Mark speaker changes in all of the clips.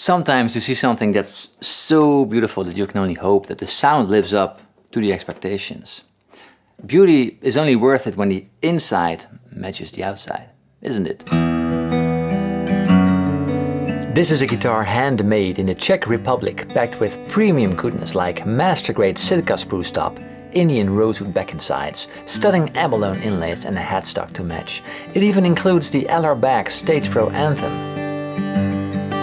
Speaker 1: Sometimes you see something that's so beautiful that you can only hope that the sound lives up to the expectations. Beauty is only worth it when the inside matches the outside, isn't it? This is a guitar handmade in the Czech Republic, packed with premium goodness like master-grade Sitka spruce top, Indian rosewood back and sides, stunning abalone inlays and a headstock to match. It even includes the LR Baggs Stage Pro Anthem.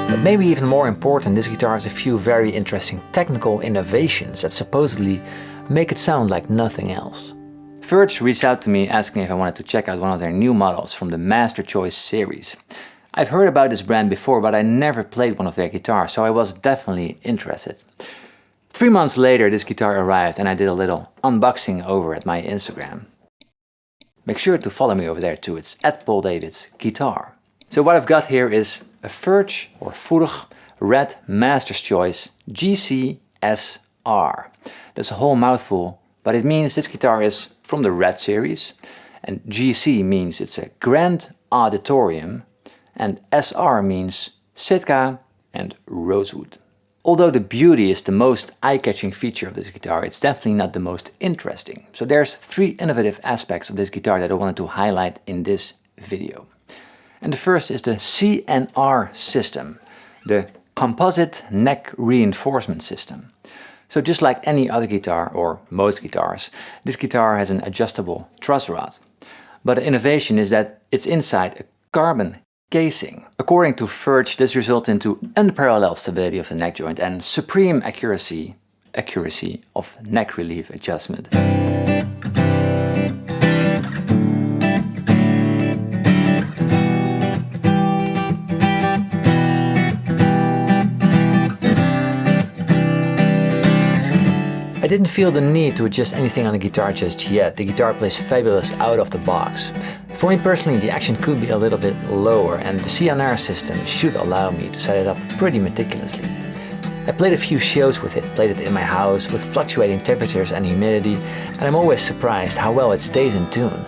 Speaker 1: But maybe even more important, this guitar has a few very interesting technical innovations that supposedly make it sound like nothing else. Furch reached out to me asking if I wanted to check out one of their new models from the Master Choice series. I've heard about this brand before, but I never played one of their guitars, so I was definitely interested. 3 months later, this guitar arrived and I did a little unboxing over at my Instagram. Make sure to follow me over there too, it's @PaulDavidsGuitar. So what I've got here is a Furch or Furch Red Master's Choice GC-SR. That's a whole mouthful, but it means this guitar is from the Red series, and GC means it's a Grand Auditorium, and SR means Sitka and Rosewood. Although the beauty is the most eye-catching feature of this guitar, it's definitely not the most interesting. So there's 3 innovative aspects of this guitar that I wanted to highlight in this video. And the first is the CNR system, the composite neck reinforcement system. So just like any other guitar, or most guitars, this guitar has an adjustable truss rod. But the innovation is that it's inside a carbon casing. According to Furch, this results into unparalleled stability of the neck joint and supreme accuracy of neck relief adjustment. I didn't feel the need to adjust anything on the guitar just yet. The guitar plays fabulous out of the box. For me personally, the action could be a little bit lower, and the CNR system should allow me to set it up pretty meticulously. I played a few shows with it, played it in my house with fluctuating temperatures and humidity, and I'm always surprised how well it stays in tune.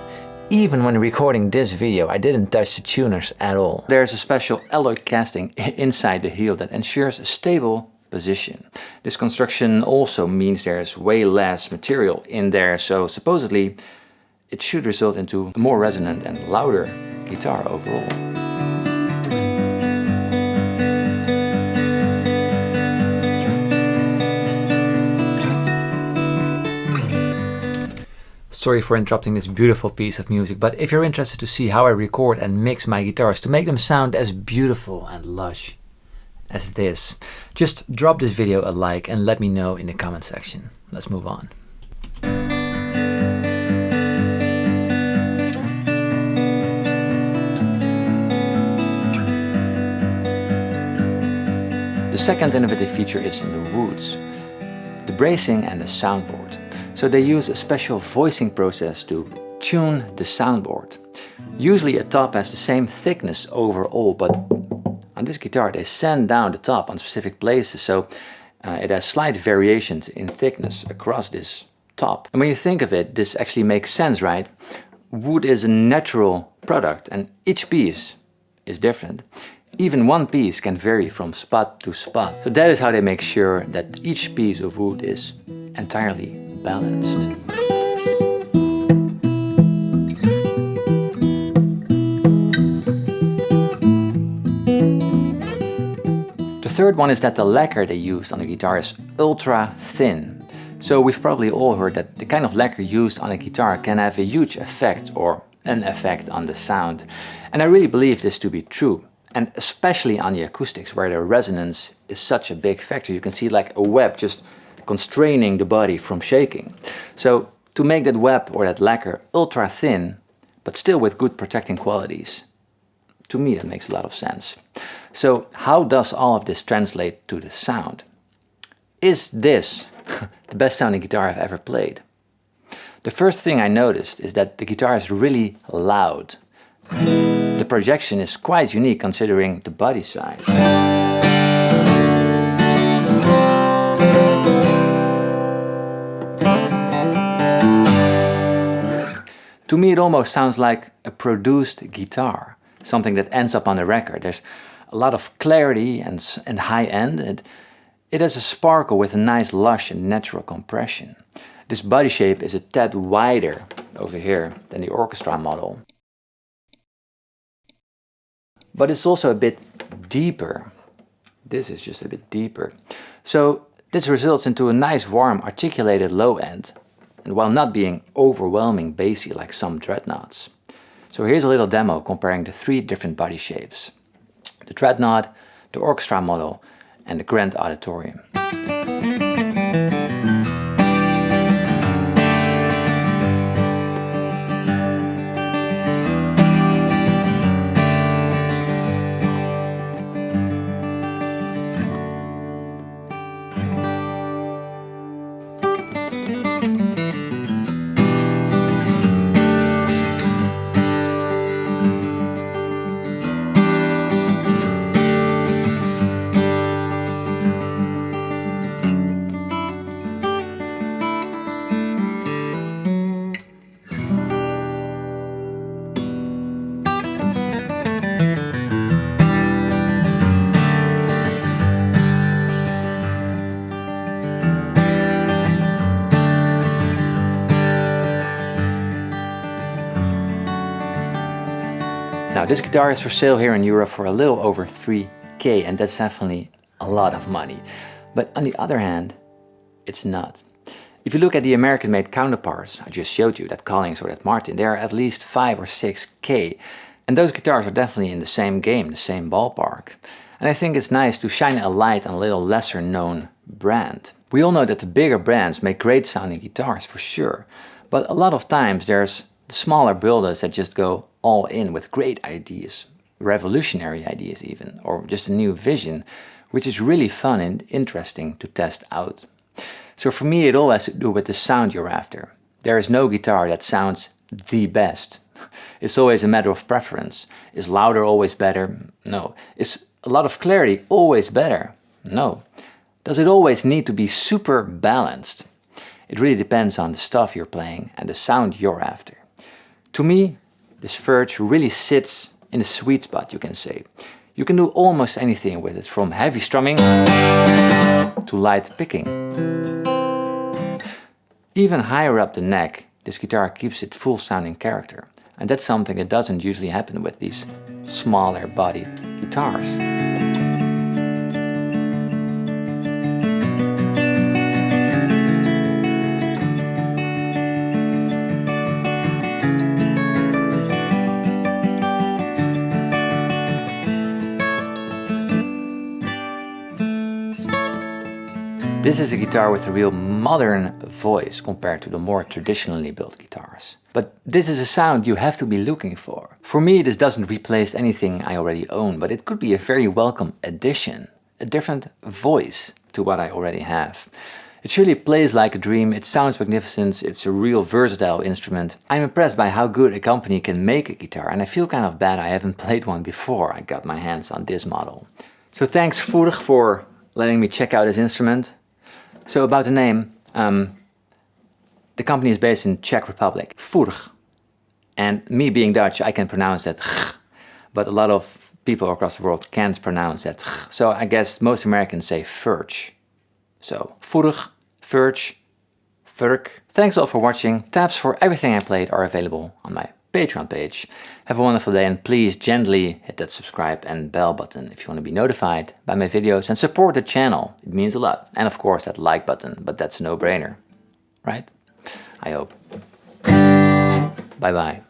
Speaker 1: Even when recording this video, I didn't touch the tuners at all. There's a special alloy casting inside the heel that ensures a stable position. This construction also means there's way less material in there, so supposedly it should result into a more resonant and louder guitar overall. Sorry for interrupting this beautiful piece of music, but if you're interested to see how I record and mix my guitars to make them sound as beautiful and lush as this, just drop this video a like and let me know in the comment section. Let's move on. The second innovative feature is in the woods, the bracing and the soundboard. So they use a special voicing process to tune the soundboard. Usually a top has the same thickness overall, but on this guitar they sand down the top on specific places, so it has slight variations in thickness across this top. And when you think of it, this actually makes sense, right? Wood is a natural product and each piece is different. Even one piece can vary from spot to spot. So that is how they make sure that each piece of wood is entirely balanced. The third one is that the lacquer they used on the guitar is ultra thin. So we've probably all heard that the kind of lacquer used on a guitar can have a huge effect or an effect on the sound. And I really believe this to be true. And especially on the acoustics, where the resonance is such a big factor. You can see like a web just constraining the body from shaking. So to make that web or that lacquer ultra thin, but still with good protecting qualities, to me that makes a lot of sense. So how does all of this translate to the sound? Is this the best sounding guitar I've ever played? The first thing I noticed is that the guitar is really loud. The projection is quite unique considering the body size. To me it almost sounds like a produced guitar, something that ends up on a record. There's a lot of clarity and high end. It has a sparkle with a nice lush and natural compression. This body shape is a tad wider over here than the Orchestra model. But it's also a bit deeper. This is just a bit deeper. So this results into a nice warm articulated low end, and while not being overwhelming bassy like some Dreadnoughts. So here's a little demo comparing the 3 different body shapes. The Dreadnought, the Orchestra model and the Grand Auditorium. Now this guitar is for sale here in Europe for a little over 3K, and that's definitely a lot of money. But on the other hand, it's not. If you look at the American-made counterparts I just showed you, that Collings or that Martin, they are at least 5 or 6K. And those guitars are definitely in the same game, the same ballpark. And I think it's nice to shine a light on a little lesser known brand. We all know that the bigger brands make great sounding guitars for sure. But a lot of times there's the smaller builders that just go all in with great ideas, revolutionary ideas even, or just a new vision, which is really fun and interesting to test out. So for me it all has to do with the sound you're after. There is no guitar that sounds the best. It's always a matter of preference. Is louder always better? No. Is a lot of clarity always better? No. Does it always need to be super balanced? It really depends on the stuff you're playing and the sound you're after. To me, this Furch really sits in the sweet spot, you can say. You can do almost anything with it, from heavy strumming to light picking. Even higher up the neck, this guitar keeps its full sounding character. And that's something that doesn't usually happen with these smaller bodied guitars. This is a guitar with a real modern voice compared to the more traditionally built guitars. But this is a sound you have to be looking for. For me, this doesn't replace anything I already own, but it could be a very welcome addition, a different voice to what I already have. It surely plays like a dream, it sounds magnificent, it's a real versatile instrument. I'm impressed by how good a company can make a guitar, and I feel kind of bad I haven't played one before I got my hands on this model. So thanks Furch for letting me check out this instrument. So about the name, the company is based in Czech Republic, Furch. And me being Dutch, I can pronounce that ch, but a lot of people across the world can't pronounce that ch. So I guess most Americans say Furch. So Furch, Furch, Furch. Thanks all for watching. Tabs for everything I played are available on my Patreon page. Have a wonderful day, and please gently hit that subscribe and bell button if you want to be notified by my videos and support the channel. It means a lot. And of course that like button, but that's a no-brainer, right? I hope. Bye bye.